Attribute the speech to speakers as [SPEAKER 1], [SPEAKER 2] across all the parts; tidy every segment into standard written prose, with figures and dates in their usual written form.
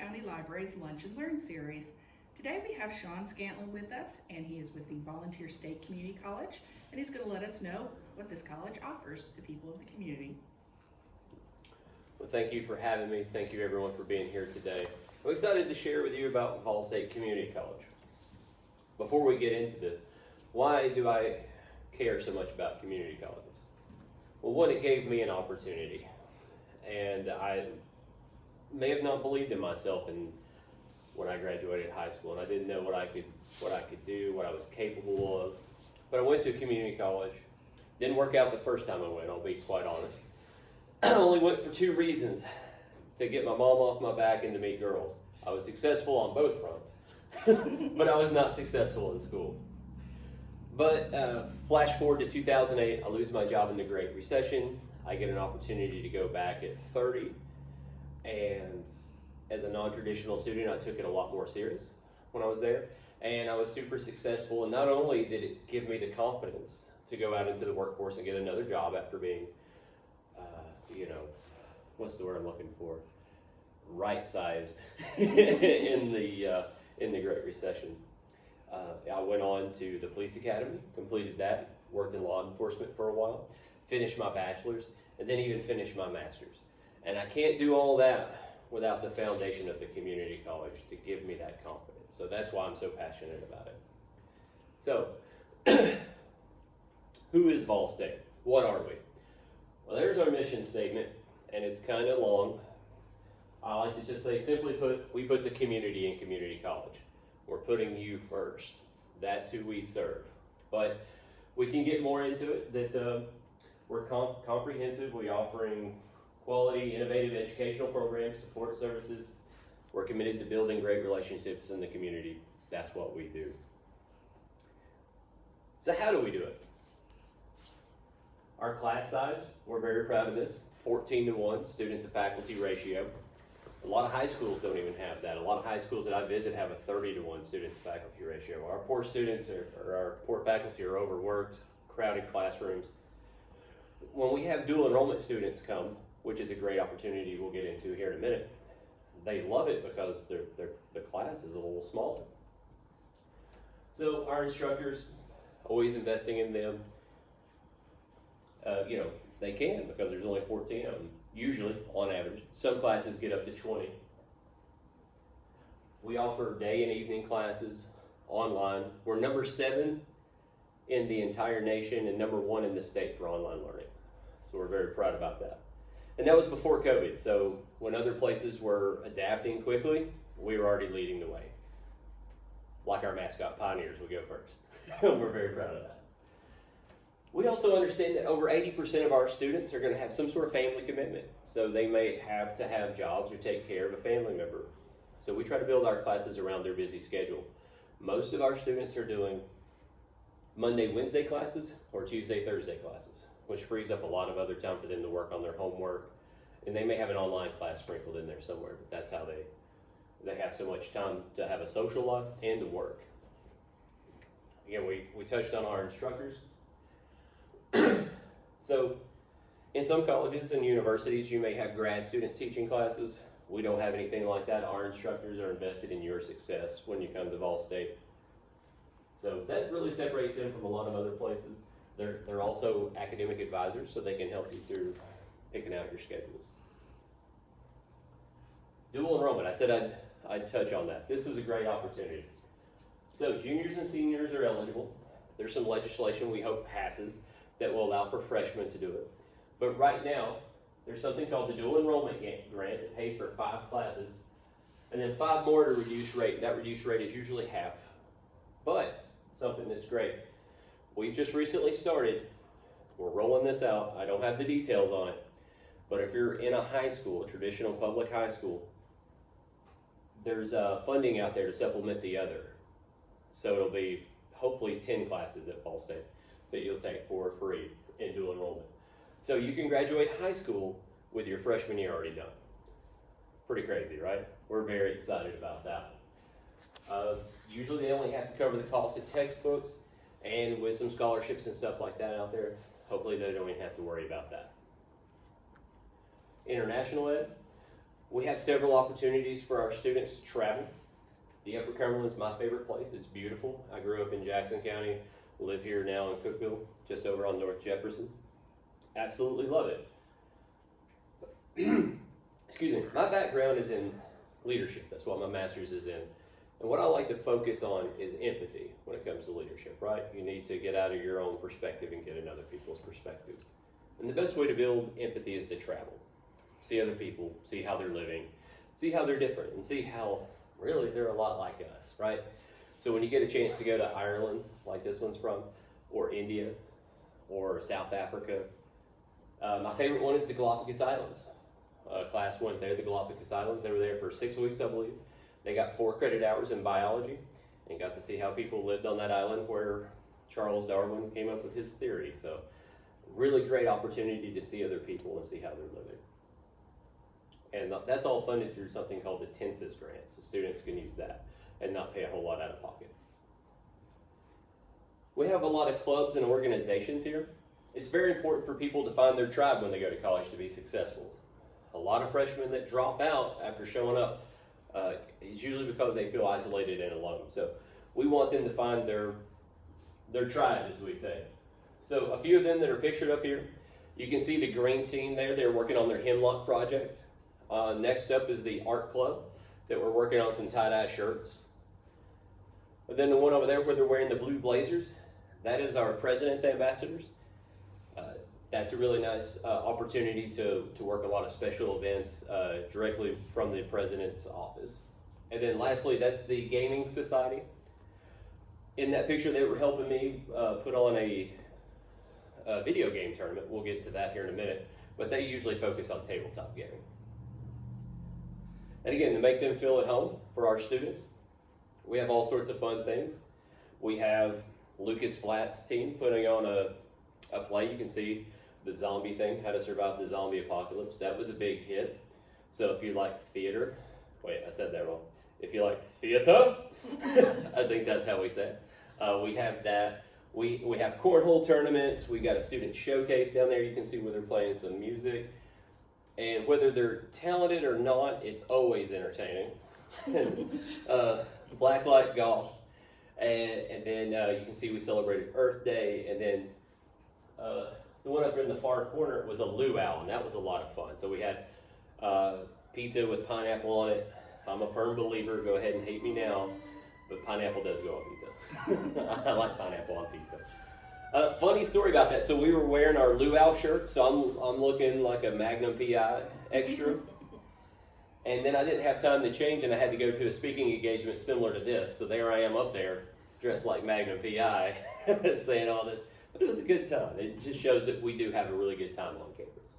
[SPEAKER 1] County Library's Lunch and Learn series. Today we have Shaun Scantland with us, and he is with the Volunteer State Community College, and he's going to let us know what this college offers to people of the community.
[SPEAKER 2] Well, thank you for having me. Thank you everyone for being here today. I'm excited to share with you about Vol State Community College. Before we get into this, why do I care so much about community colleges? Well, one, it gave me an opportunity, and I may have not believed in myself when I graduated high school, and I didn't know what I could do, what I was capable of. But I went to a community college. Didn't work out the first time I went, I'll be quite honest. I only went for two reasons: to get my mom off my back and to meet girls. I was successful on both fronts, but I was not successful in school. But flash forward to 2008, I lose my job in the Great Recession. I get an opportunity to go back at 30, and as a non-traditional student, I took it a lot more serious when I was there, and I was super successful. And not only did it give me the confidence to go out into the workforce and get another job after being, what's the word I'm looking for? Right-sized in the Great Recession. I went on to the police academy, completed that, worked in law enforcement for a while, finished my bachelor's, and then even finished my master's. And I can't do all that without the foundation of the community college to give me that confidence. So that's why I'm so passionate about it. So, who is Vol State? What are we? Well, there's our mission statement, and it's kind of long. I like to just say, simply put, we put the community in community college. We're putting you first. That's who we serve. But we can get more into it, that we're comprehensive. We're offering quality, innovative educational programs, support services. We're committed to building great relationships in the community. That's what we do. So how do we do it? Our class size, we're very proud of this, 14-to-1 student to faculty ratio. A lot of high schools don't even have that. A lot of high schools that I visit have a 30-to-1 student to faculty ratio. Our poor students or our poor faculty are overworked, crowded classrooms. When we have dual enrollment students come, which is a great opportunity we'll get into here in a minute, they love it because the class is a little smaller. So our instructors, always investing in them. They can, because there's only 14 of them, usually, on average. Some classes get up to 20. We offer day and evening classes online. We're number 7 in the entire nation and number 1 in the state for online learning. So we're very proud about that. And that was before COVID, so when other places were adapting quickly, we were already leading the way. Like our mascot Pioneers, we go first. We're very proud of that. We also understand that over 80% of our students are going to have some sort of family commitment. So they may have to have jobs or take care of a family member. So we try to build our classes around their busy schedule. Most of our students are doing Monday, Wednesday classes or Tuesday, Thursday classes, which frees up a lot of other time for them to work on their homework. And they may have an online class sprinkled in there somewhere, but that's how they have so much time to have a social life and to work. Again, we touched on our instructors. So in some colleges and universities, you may have grad students teaching classes. We don't have anything like that. Our instructors are invested in your success when you come to Vol State. So that really separates them from a lot of other places. They're also academic advisors, so they can help you through picking out your schedules. Dual enrollment, I said I'd touch on that. This is a great opportunity. So juniors and seniors are eligible. There's some legislation we hope passes that will allow for freshmen to do it. But right now, there's something called the dual enrollment grant that pays for 5 classes, and then 5 more at a reduced rate. That reduced rate is usually half. But something that's great, we've just recently started, we're rolling this out. I don't have the details on it, but if you're in a high school, a traditional public high school, there's funding out there to supplement the other. So it'll be hopefully 10 classes at Vol State that you'll take for free in dual enrollment. So you can graduate high school with your freshman year already done. Pretty crazy, right? We're very excited about that. Usually they only have to cover the cost of textbooks, and with some scholarships and stuff like that out there, hopefully they don't even have to worry about that. International ed, We have several opportunities for our students to travel. The Upper Cumberland is my favorite place. It's beautiful. I grew up in Jackson County, live here now in Cookeville, just over on North Jefferson. Absolutely love it. Excuse me. My background is in leadership. That's what my master's is in. And what I like to focus on is empathy when it comes to leadership, right? You need to get out of your own perspective and get in other people's perspectives. And the best way to build empathy is to travel. See other people, see how they're living, see how they're different, and see how really they're a lot like us, right? So when you get a chance to go to Ireland, like this one's from, or India, or South Africa, my favorite one is the Galapagos Islands. Class went there, the Galapagos Islands. They were there for 6 weeks, I believe. They got 4 credit hours in biology and got to see how people lived on that island where Charles Darwin came up with his theory. So really great opportunity to see other people and see how they're living. And that's all funded through something called the TENSIS grant, so students can use that and not pay a whole lot out of pocket. We have a lot of clubs and organizations here. It's very important for people to find their tribe when they go to college to be successful. A lot of freshmen that drop out after showing up is usually because they feel isolated and alone. So we want them to find their tribe, as we say. So a few of them that are pictured up here, you can see the green team there. They're working on their Hemlock project. Next up is the art club that we're working on some tie-dye shirts. And then the one over there where they're wearing the blue blazers, that is our president's ambassadors. That's a really nice opportunity to work a lot of special events directly from the president's office. And then lastly, that's the gaming society. In that picture, they were helping me put on a video game tournament. We'll get to that here in a minute, but they usually focus on tabletop gaming. And again, to make them feel at home for our students, we have all sorts of fun things. We have Lucas Flat's team putting on a play. You can see the zombie thing, how to survive the zombie apocalypse. That was a big hit. So if you like theater, wait, I said that wrong. If you like theater, I think that's how we say it. We have that. We have cornhole tournaments. We got a student showcase down there. You can see where they're playing some music. And whether they're talented or not, it's always entertaining. Blacklight golf. And then you can see we celebrated Earth Day. And then the one up there in the far corner was a luau, and that was a lot of fun. So we had pizza with pineapple on it. I'm a firm believer, go ahead and hate me now, but pineapple does go on pizza. I like pineapple on pizza. Funny story about that. So we were wearing our luau shirts, so I'm looking like a Magnum PI extra. And then I didn't have time to change, and I had to go to a speaking engagement similar to this. So there I am up there, dressed like Magnum PI, saying all this. But it was a good time. It just shows that we do have a really good time on campus.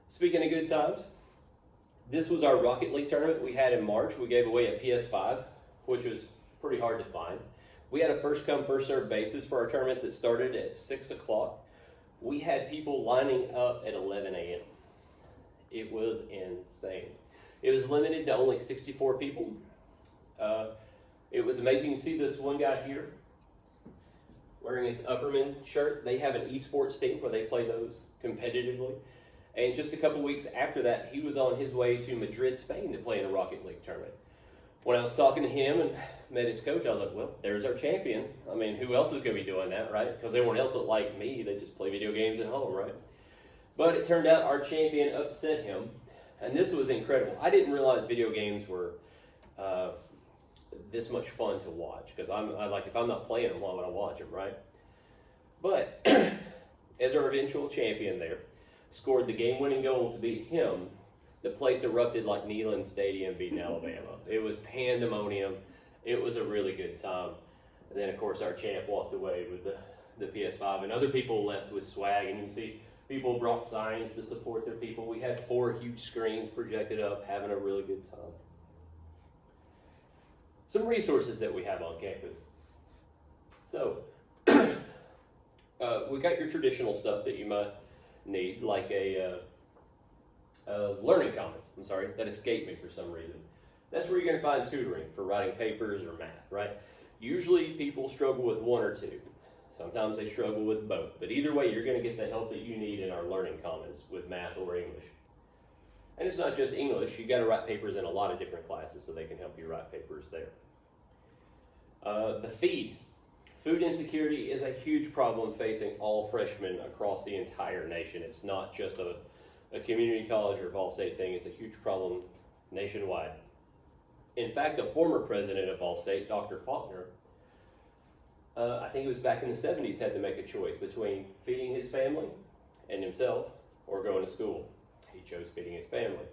[SPEAKER 2] Speaking of good times, this was our Rocket League tournament we had in March. We gave away a PS5, which was pretty hard to find. We had a first come, first served basis for our tournament that started at 6 o'clock. We had people lining up at 11 a.m. It was insane. It was limited to only 64 people. It was amazing. You see this one guy here wearing his Upperman shirt. They have an esports team where they play those competitively. And just a couple weeks after that, he was on his way to Madrid, Spain to play in a Rocket League tournament. When I was talking to him and met his coach, I was like, well, there's our champion. I mean, who else is going to be doing that, right? Because everyone else looked like me. They just play video games at home, right? But it turned out our champion upset him. And this was incredible. I didn't realize video games were this much fun to watch. Because I like, if I'm not playing them, why would I watch them, right? But as our eventual champion there, scored the game-winning goal to beat him, the place erupted like Neyland Stadium beating Alabama. It was pandemonium. It was a really good time. And then, of course, our champ walked away with the PS5, and other people left with swag. And you can see people brought signs to support their people. We had 4 huge screens projected up, having a really good time. Some resources that we have on campus. So, we got your traditional stuff that you might need, like a learning commons, that escaped me for some reason. That's where you're going to find tutoring for writing papers or math, right? Usually people struggle with 1 or 2. Sometimes they struggle with both. But either way, you're going to get the help that you need in our learning commons with math or English. And it's not just English, you got to write papers in a lot of different classes, so they can help you write papers there. The food insecurity is a huge problem facing all freshmen across the entire nation. It's not just a community college or Ball State thing, it's a huge problem nationwide. In fact, the former president of Ball State, Dr. Faulkner, I think it was back in the 70s, had to make a choice between feeding his family and himself or going to school. He chose feeding his family.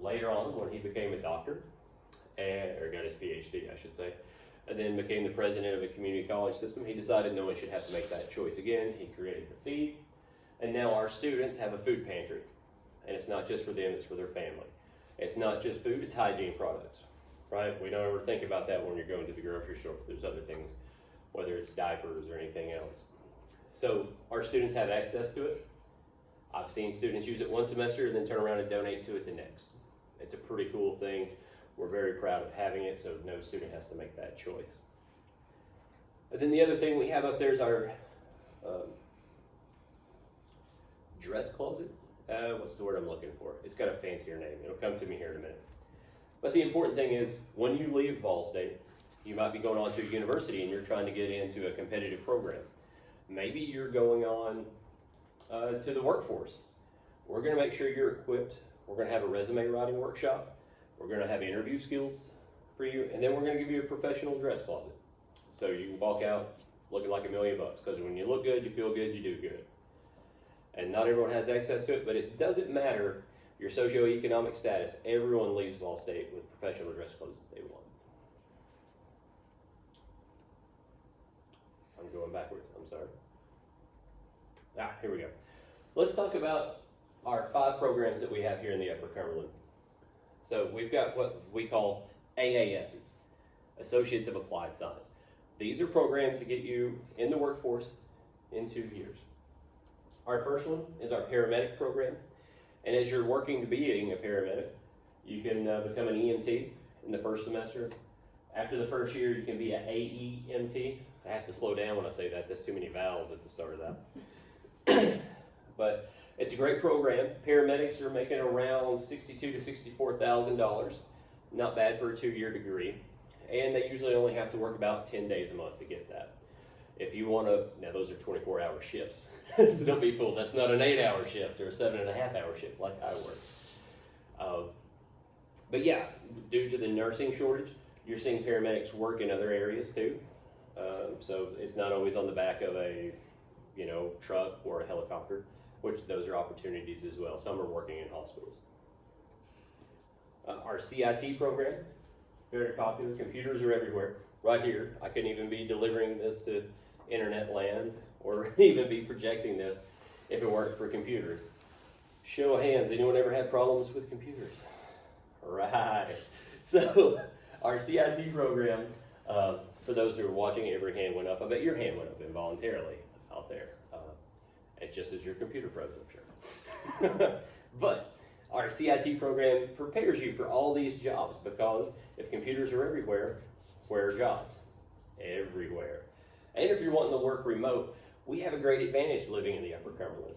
[SPEAKER 2] Later on, when he became a doctor, or got his PhD, I should say, and then became the president of a community college system, he decided no one should have to make that choice again. He created the Feed, and now our students have a food pantry. And it's not just for them, it's for their family. It's not just food, it's hygiene products, right? We don't ever think about that when you're going to the grocery store. There's other things, whether it's diapers or anything else. So our students have access to it. I've seen students use it one semester and then turn around and donate to it the next. It's a pretty cool thing. We're very proud of having it, so no student has to make that choice. And then the other thing we have up there is our dress closet. What's the word I'm looking for? It's got a fancier name. It'll come to me here in a minute. But the important thing is, when you leave Ball State, you might be going on to a university and you're trying to get into a competitive program. Maybe you're going on to the workforce. We're going to make sure you're equipped. We're going to have a resume writing workshop. We're going to have interview skills for you, and then we're going to give you a professional dress closet. So you can walk out looking like $1 million, because when you look good, you feel good, you do good. And not everyone has access to it, but it doesn't matter your socioeconomic status. Everyone leaves Ball State with professional dress clothes that they want. I'm going backwards, I'm sorry. Here we go. Let's talk about our 5 programs that we have here in the Upper Cumberland. So we've got what we call AASs, Associates of Applied Science. These are programs to get you in the workforce in 2 years. Our first one is our paramedic program. And as you're working to being a paramedic, you can become an EMT in the first semester. After the first year, you can be an AEMT. I have to slow down when I say that. That's too many vowels at the start of that. But it's a great program. Paramedics are making around $62,000 to $64,000. Not bad for a 2-year degree. And they usually only have to work about 10 days a month to get that. If you want to, now those are 24-hour shifts. So don't be fooled. That's not an 8-hour shift or a 7.5-hour shift like I work. But yeah, due to the nursing shortage, you're seeing paramedics work in other areas too. So it's not always on the back of a truck or a helicopter, which those are opportunities as well. Some are working in hospitals. Our CIT program, very popular. Computers are everywhere. Right here, I couldn't even be delivering this to internet land or even be projecting this if it weren't for computers. Show of hands, anyone ever had problems with computers? Right. So our CIT program, for those who are watching, every hand went up. I bet your hand went up involuntarily out there. And just as your computer froze, I'm sure. But our CIT program prepares you for all these jobs, because if computers are everywhere, where are jobs? Everywhere. And if you're wanting to work remote, we have a great advantage living in the Upper Cumberland.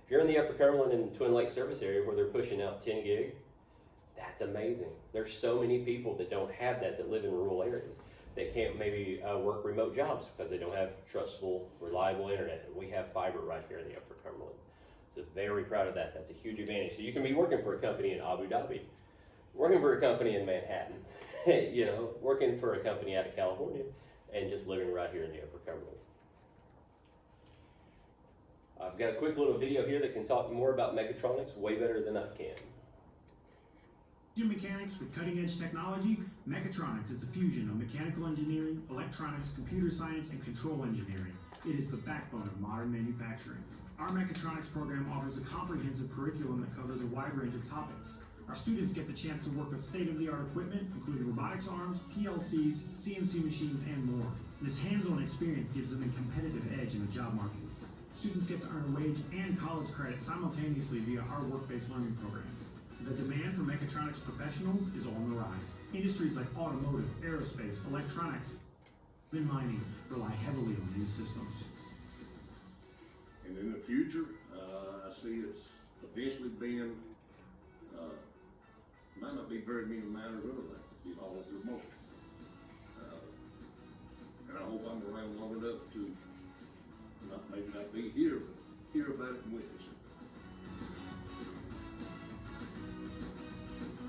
[SPEAKER 2] If you're in the Upper Cumberland and Twin Lakes service area where they're pushing out 10 gig, that's amazing. There's so many people that don't have that live in rural areas. They can't maybe work remote jobs because they don't have trustful, reliable internet. And we have fiber right here in the Upper Cumberland. So very proud of that. That's a huge advantage. So you can be working for a company in Abu Dhabi, working for a company in Manhattan, working for a company out of California, and just living right here in the Upper Cumberland. I've got a quick little video here that can talk more about mechatronics way better than I can.
[SPEAKER 3] Mechanics with cutting-edge technology, mechatronics is the fusion of mechanical engineering, electronics, computer science, and control engineering. It is the backbone of modern manufacturing. Our mechatronics program offers a comprehensive curriculum that covers a wide range of topics. Our students get the chance to work with state-of-the-art equipment, including robotics arms, PLCs, CNC machines, and more. This hands-on experience gives them a competitive edge in the job market. Students get to earn a wage and college credit simultaneously via our work-based learning program. The demand for mechatronics professionals is on the rise. Industries like automotive, aerospace, electronics, and mining rely heavily on these systems.
[SPEAKER 4] And in the future, I see it's eventually being Might not be very many matters of that, be all remote. And I hope I'm around long enough to maybe not be here, but hear about it and witness it.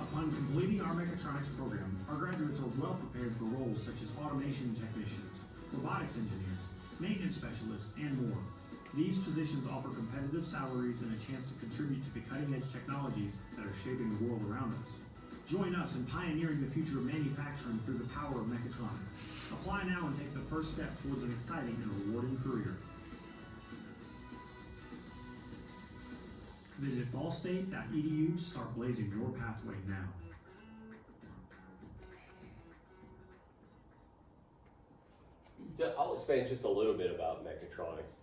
[SPEAKER 3] Upon completing our mechatronics program, our graduates are well prepared for roles such as automation technicians, robotics engineers, maintenance specialists, and more. These positions offer competitive salaries and a chance to contribute to the cutting-edge technologies that are shaping the world around us. Join us in pioneering the future of manufacturing through the power of mechatronics. Apply now and take the first step towards an exciting and rewarding career. Visit ballstate.edu to start blazing your pathway now.
[SPEAKER 2] So I'll expand just a little bit about mechatronics.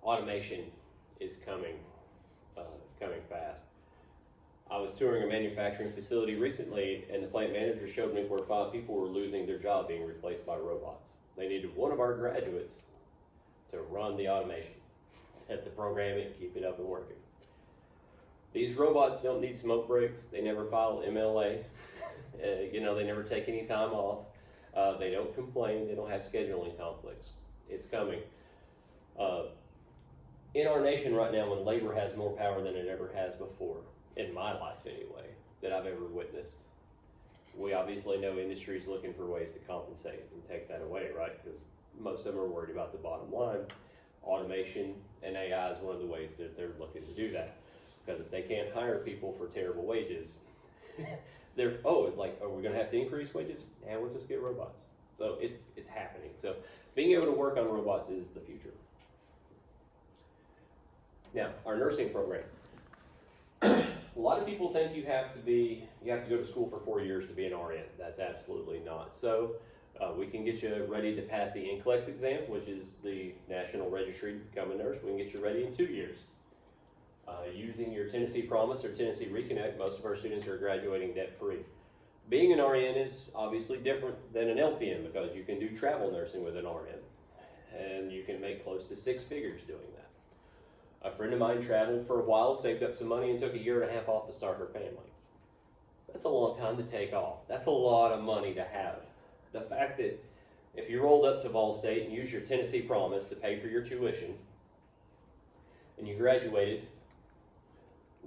[SPEAKER 2] Automation is coming. It's coming fast. I was touring a manufacturing facility recently, and the plant manager showed me where 5 people were losing their job being replaced by robots. They needed one of our graduates to run the automation, to program it, keep it up and working. These robots don't need smoke breaks. They never file MLA. They never take any time off. They don't complain. They don't have scheduling conflicts. It's coming. In our nation right now, when labor has more power than it ever has before, in my life anyway, that I've ever witnessed, we obviously know industry's looking for ways to compensate and take that away, right? Because most of them are worried about the bottom line. Automation and AI is one of the ways that they're looking to do that. Because if they can't hire people for terrible wages, are we gonna have to increase wages? Yeah, we'll just get robots. So it's happening. So being able to work on robots is the future. Now, our nursing program. A lot of people think you have to go to school for 4 years to be an RN. That's absolutely not so. We can get you ready to pass the NCLEX exam, which is the National Registry to become a nurse. We can get you ready in 2 years. Using your Tennessee Promise or Tennessee Reconnect, most of our students are graduating debt-free. Being an RN is obviously different than an LPN because you can do travel nursing with an RN, and you can make close to 6 figures doing that. A friend of mine traveled for a while, saved up some money, and took 1.5 years off to start her family. That's a long time to take off. That's a lot of money to have. The fact that if you rolled up to Ball State and used your Tennessee Promise to pay for your tuition, and you graduated,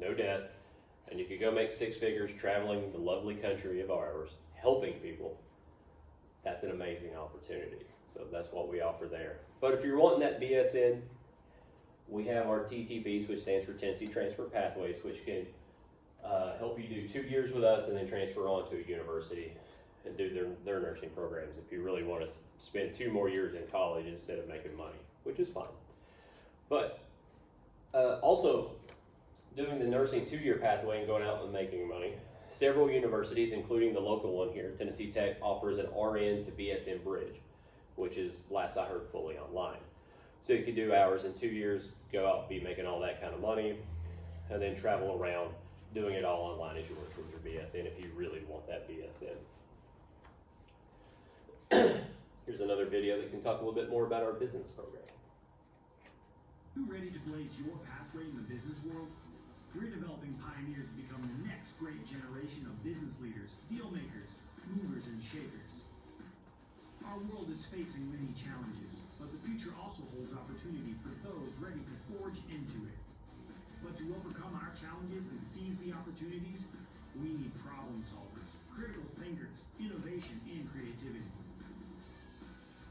[SPEAKER 2] no debt, and you could go make 6 figures traveling the lovely country of ours, helping people, that's an amazing opportunity. So that's what we offer there. But if you're wanting that BSN, we have our TTPs, which stands for Tennessee Transfer Pathways, which can help you do 2 years with us and then transfer on to a university and do their nursing programs if you really want to spend 2 more years in college instead of making money, which is fine. But also, doing the nursing 2-year pathway and going out and making money, several universities, including the local one here, Tennessee Tech, offers an RN to BSN bridge, which is, last I heard, fully online. So you could do hours in 2 years, go out, be making all that kind of money, and then travel around doing it all online as you work towards your BSN if you really want that BSN. Here's another video that can talk a little bit more about our business program.
[SPEAKER 3] You ready to blaze your pathway in the business world? We're developing pioneers to become the next great generation of business leaders, deal makers, movers, and shakers. Our world is facing many challenges, but the future also holds opportunity for those ready to forge into it. But to overcome our challenges and seize the opportunities, we need problem solvers, critical thinkers, innovation, and creativity.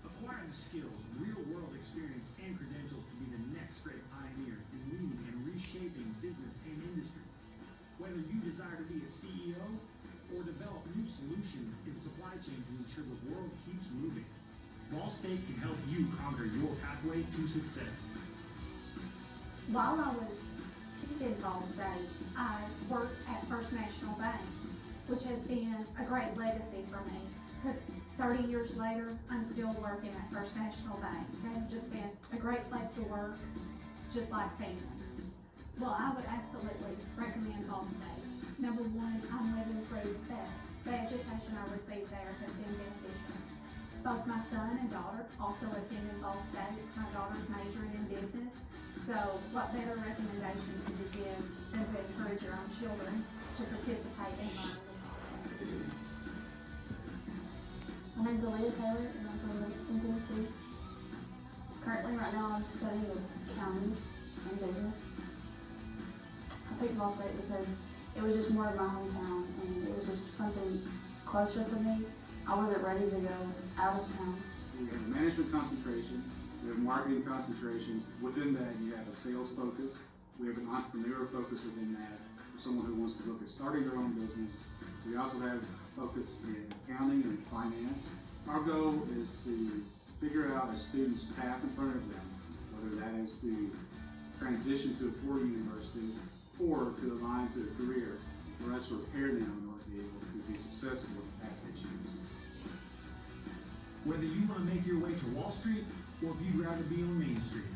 [SPEAKER 3] Acquire the skills, real-world experience, and credentials to be the next great pioneer in leading and reshaping business and industry. Whether you desire to be a CEO or develop new solutions in supply chain to ensure the world keeps moving, Ball State can help you conquer your pathway to success.
[SPEAKER 5] While I was teaching at Ball State, I worked at First National Bank, which has been a great legacy for me. Because 30 years later, I'm still working at First National Bank. They've just been a great place to work, just like family. Well, I would absolutely recommend Ball State. Number one, I'm living proof that the education I received there has been beneficial. Both my son and daughter also attended Ball State. My daughter's majoring in business. So what better recommendation could you give and to encourage your own children to participate and learn in the process.
[SPEAKER 6] My name's Aaliyah Taylor, and I'm from Livingston, Tennessee. Currently, right now, I'm studying accounting and business. I picked Ball State because it was just more of my hometown, and it was just something closer for me. I wasn't ready to go out of town.
[SPEAKER 7] We have management concentration, we have marketing concentrations. Within that, you have a sales focus. We have an entrepreneur focus within that, for someone who wants to look at starting their own business. We also have focus in accounting and finance. Our goal is to figure out a student's path in front of them, whether that is to transition to a four-year university or to align to a career, for us to prepare them in order to be able to be successful in the path they choose.
[SPEAKER 3] Whether you want to make your way to Wall Street or if you'd rather be on Main Street,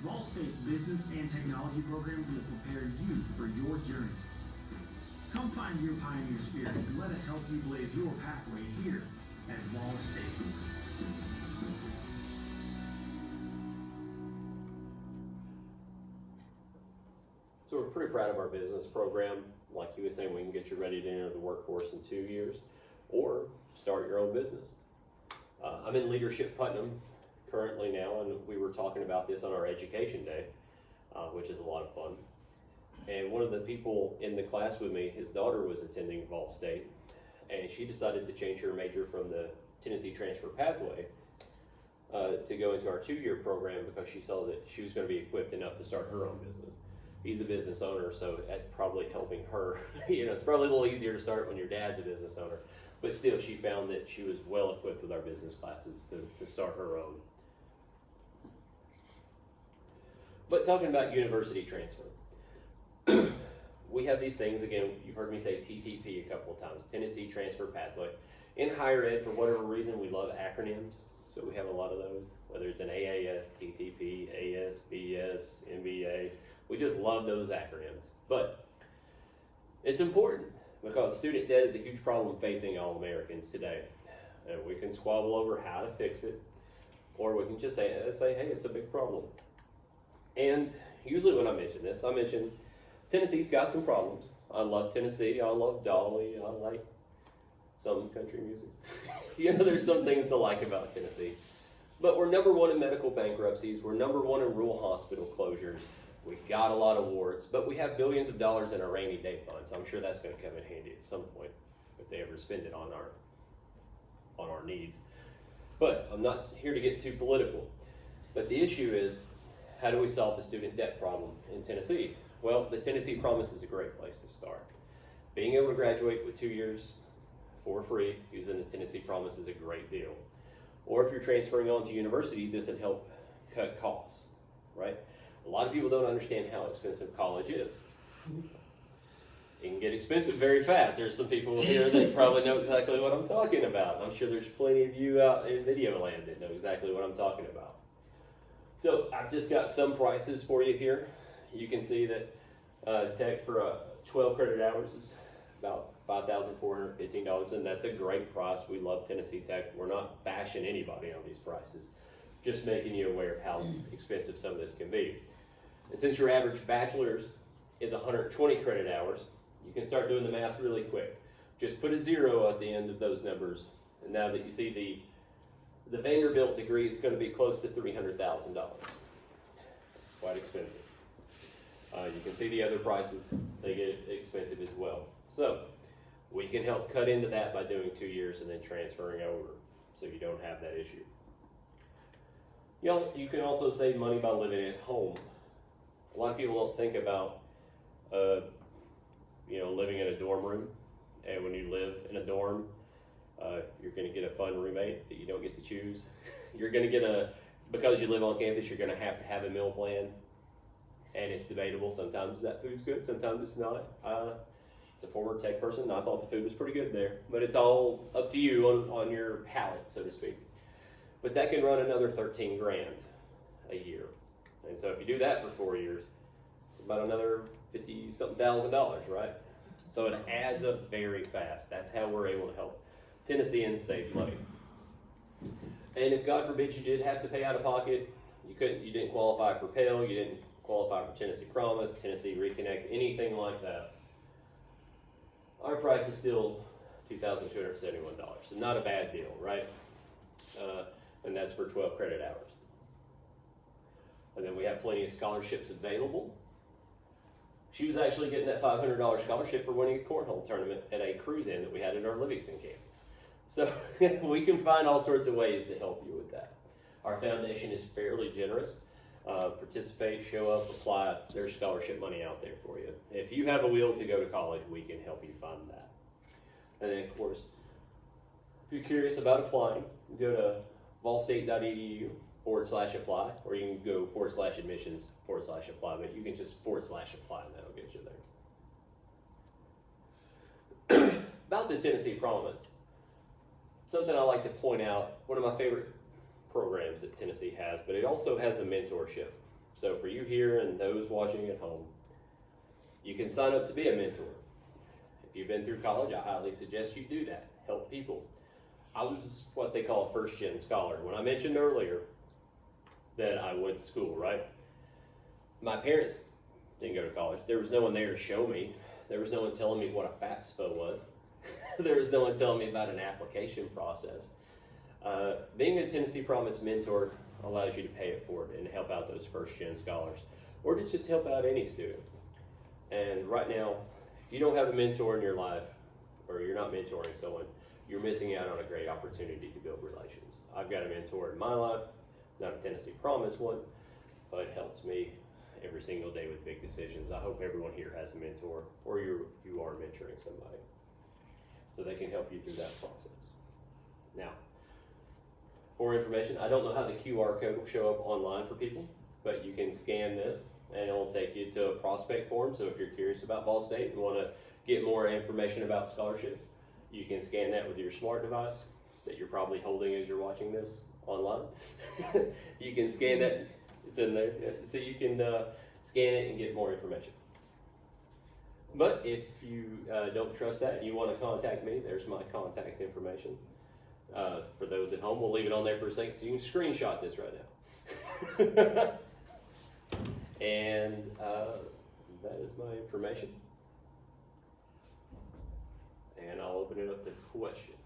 [SPEAKER 3] Ball State's business and technology programs will prepare you for your journey. Come find your pioneer spirit and let us help you blaze your pathway here at Ball State.
[SPEAKER 2] So we're pretty proud of our business program. Like he was saying, we can get you ready to enter the workforce in 2 years or start your own business. I'm in Leadership Putnam currently now, and we were talking about this on our education day, which is a lot of fun. And one of the people in the class with me, his daughter was attending Ball State, and she decided to change her major from the Tennessee transfer pathway to go into our 2-year program because she saw that she was going to be equipped enough to start her own business. He's a business owner, so that's probably helping her. You know, it's probably a little easier to start when your dad's a business owner, but still she found that she was well equipped with our business classes to start her own. But talking about university transfer, we have these things, again, you've heard me say TTP a couple of times, Tennessee Transfer Pathway. In higher ed, for whatever reason, we love acronyms, so we have a lot of those, whether it's an AAS, TTP, AS, BS, MBA. We just love those acronyms. But it's important because student debt is a huge problem facing all Americans today. And we can squabble over how to fix it, or we can just say, hey, it's a big problem. And usually when I mention this, I mention Tennessee's got some problems. I love Tennessee, I love Dolly, I like some country music. You know, there's some things to like about Tennessee. But we're #1 in medical bankruptcies, we're #1 in rural hospital closures. We got a lot of warts, but we have billions of dollars in our rainy day fund, so I'm sure that's going to come in handy at some point if they ever spend it on our needs. But I'm not here to get too political. But the issue is, how do we solve the student debt problem in Tennessee? Well, the Tennessee Promise is a great place to start. Being able to graduate with 2 years for free using the Tennessee Promise is a great deal. Or if you're transferring on to university, this would help cut costs, right? A lot of people don't understand how expensive college is. It can get expensive very fast. There's some people here that probably know exactly what I'm talking about. I'm sure there's plenty of you out in video land that know exactly what I'm talking about. So I've just got some prices for you here. You can see that tech for 12 credit hours is about $5,415, and that's a great price. We love Tennessee Tech. We're not bashing anybody on these prices, just making you aware of how expensive some of this can be. And since your average bachelor's is 120 credit hours, you can start doing the math really quick. Just put a 0 at the end of those numbers, and now that you see the Vanderbilt degree is going to be close to $300,000. It's quite expensive. You can see the other prices, they get expensive as well. So we can help cut into that by doing 2 years and then transferring over so you don't have that issue. You can also save money by living at home. A lot of people don't think about living in a dorm room. And when you live in a dorm, you're going to get a fun roommate that you don't get to choose. You're going to get because you live on campus, you're going to have a meal plan. And it's debatable. Sometimes that food's good, sometimes it's not. As a former tech person, I thought the food was pretty good there. But it's all up to you on your palate, so to speak. But that can run another $13 grand a year. And so if you do that for 4 years, it's about another $50-something thousand, right? So it adds up very fast. That's how we're able to help Tennesseans save money. And if God forbid you did have to pay out of pocket, you didn't qualify for Pell, you didn't qualify for Tennessee Promise, Tennessee Reconnect, anything like that, our price is still $2,271. So not a bad deal, right? And that's for 12 credit hours. And then we have plenty of scholarships available. She was actually getting that $500 scholarship for winning a cornhole tournament at a cruise-in that we had at our Livingston campus. So we can find all sorts of ways to help you with that. Our foundation is fairly generous. Participate, show up, apply. There's scholarship money out there for you. If you have a will to go to college, we can help you fund that. And then, of course, if you're curious about applying, go to volstate.edu/apply, or you can go /admissions/apply, but you can just /apply and that'll get you there. About the Tennessee Promise, something I like to point out, one of my favorite programs that Tennessee has, but it also has a mentorship. So for you here and those watching at home, you can sign up to be a mentor. If you've been through college, I highly suggest you do that. Help people. I was what they call a first-gen scholar. When I mentioned earlier that I went to school, right? My parents didn't go to college. There was no one there to show me. There was no one telling me what a FAFSA was. There was no one telling me about an application process. Being a Tennessee Promise mentor allows you to pay it forward and help out those first-gen scholars, or to just help out any student. And right now, if you don't have a mentor in your life, or you're not mentoring someone, you're missing out on a great opportunity to build relations. I've got a mentor in my life, not a Tennessee Promise one, but it helps me every single day with big decisions. I hope everyone here has a mentor, or you are mentoring somebody, so they can help you through that process. Now, for information, I don't know how the QR code will show up online for people, but you can scan this and it will take you to a prospect form. So if you're curious about Ball State and want to get more information about scholarships, you can scan that with your smart device that you're probably holding as you're watching this online. You can scan that, it's in there, so you can scan it and get more information. But if you don't trust that and you want to contact me, there's my contact information. For those at home, we'll leave it on there for a second so you can screenshot this right now. And that is my information. And I'll open it up to questions.